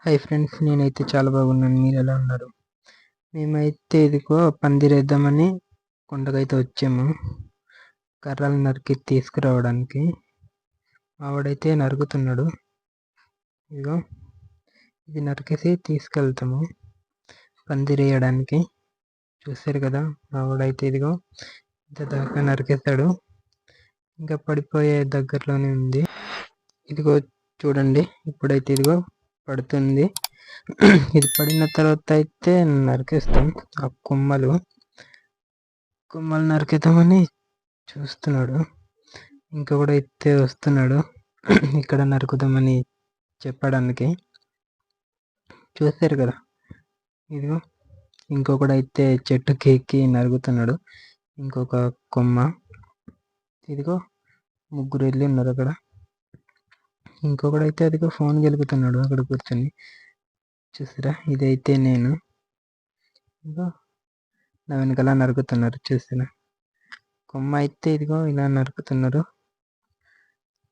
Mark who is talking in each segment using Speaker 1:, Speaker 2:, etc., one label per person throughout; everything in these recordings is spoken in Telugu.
Speaker 1: హాయ్ ఫ్రెండ్స్, నేనైతే చాలా బాగున్నాను. మీరు ఎలా ఉన్నారు? మేమైతే ఇదిగో పందిరేద్దామని కొండకైతే వచ్చాము, కర్రలు నరికి తీసుకురావడానికి. మావాడైతే నరుకుతున్నాడు. ఇదిగో ఇది నరికేసి తీసుకెళ్తాము పందిరేయడానికి. చూసారు కదా, మావాడైతే ఇదిగో ఇంత దాకా నరికేస్తాడు. ఇంకా పడిపోయే దగ్గరలోనే ఉంది. ఇదిగో చూడండి, ఇప్పుడైతే ఇదిగో పడుతుంది. ఇది పడిన తర్వాత అయితే నరికేస్తాం. ఆ కొమ్మలు నరికేద్దామని చూస్తున్నాడు. ఇంకొకడు అయితే వస్తున్నాడు ఇక్కడ నరుకుదామని చెప్పడానికి. చూసారు కదా, ఇదిగో ఇంకొకడు అయితే చెట్టుకి ఎక్కి నరుగుతున్నాడు ఇంకొక కొమ్మ. ఇదిగో ముగ్గురు వెళ్ళి ఉన్నారు అక్కడ. ఇంకొకడైతే అదిగో ఫోన్ గెలుగుతున్నాడు అక్కడ కూర్చొని. చూసారా, ఇదైతే నేను. ఇదిగో నా వెనకాల నరుకుతున్నారు. చూసారా, కొమ్మ అయితే ఇదిగో ఇలా నరుకుతున్నారు.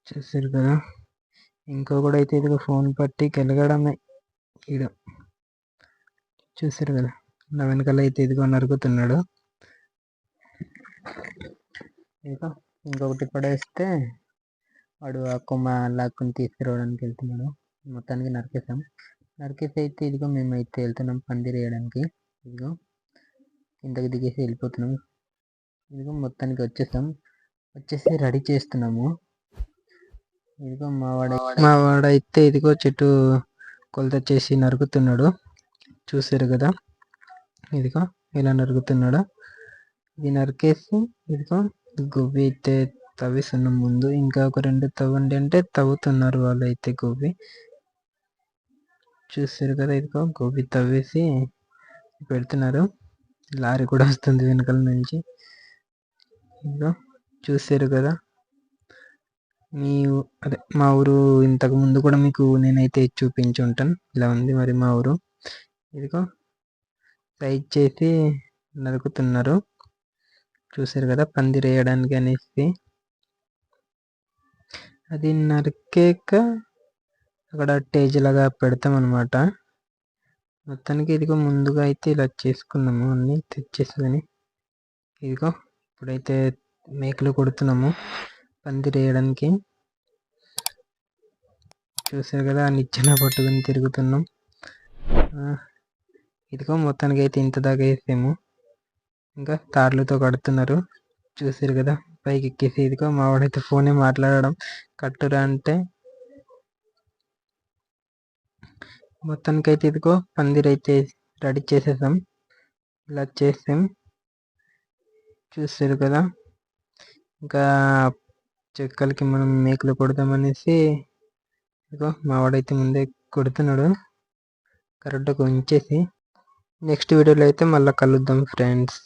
Speaker 1: చూసారు కదా, ఇంకొకడైతే ఇదిగో ఫోన్ పట్టి గెలగడమే ఈడ. చూసారు కదా, నా వెనకాల అయితే ఇదిగో నరుకుతున్నాడు. ఇదిగో ఇంకొకటి పడేస్తే వాడు ఆ కొమ్మ లాక్కుని తీసుకురావడానికి వెళ్తున్నాడు. మొత్తానికి నరికేసాం. నరికేసి అయితే ఇదిగో మేమైతే వెళ్తున్నాం పందిరి వేయడానికి. ఇదిగో కిందకి దిగేసి వెళ్ళిపోతున్నాం. ఇదిగో మొత్తానికి వచ్చేసి రెడీ చేస్తున్నాము. ఇదిగో మావాడైతే ఇదిగో చెట్టు కొలత చేసి నరుకుతున్నాడు. చూసారు కదా, ఇదిగో ఇలా నరుకుతున్నాడు. ఇది నరికేసి ఇదిగో గువ్వి అయితే తవ్విస్తున్నాం ముందు. ఇంకా ఒక 2 తవ్వండి అంటే తవ్వుతున్నారు వాళ్ళు అయితే గోబీ. చూసారు కదా, ఇదిగో గోబీ తవ్వేసి పెడుతున్నారు. లారీ కూడా వస్తుంది వెనకాల నుంచి. ఇదిగో చూసారు కదా, మా ఊరు ఇంతకు ముందు కూడా మీకు నేనైతే చూపించి ఉంటాను. ఇలా ఉంది మరి మా ఊరు. ఇదిగో సైజ్ చేసి నరుకుతున్నారు. చూసారు కదా, పందిరి వేయడానికి అనేసి. అది నరికాక అక్కడ టేజ్ లాగా పెడతాం అనమాట. మొత్తానికి ఇదిగో ముందుగా అయితే ఇలా చేసుకున్నాము, అన్నీ తెచ్చేసుకొని. ఇదిగో ఇప్పుడైతే మేకలు కొడుతున్నాము పందిరి వేయడానికి. చూసారు కదా, నిచ్చెన పట్టుకుని తిరుగుతున్నాం. ఇదిగో మొత్తానికి అయితే ఇంత దాకా వేసాము. ఇంకా తార్లతో కడుతున్నారు. చూసారు కదా, పైకి ఎక్కేసి. ఇదిగో మావాడైతే ఫోనే మాట్లాడడం, కట్టురా అంటే. మొత్తానికి అయితే ఇదిగో పందిరి అయితే రెడీ చేసేసాం. ఇలా చేసాం. చూసారు కదా, ఇంకా చెక్కలకి మనం మేకలు కొడదామనేసి ఇదిగో మావాడైతే ముందే కొడుతున్నాడు కరెక్ట్గా ఉంచేసి. నెక్స్ట్ వీడియోలో అయితే మళ్ళీ కలుద్దాం ఫ్రెండ్స్.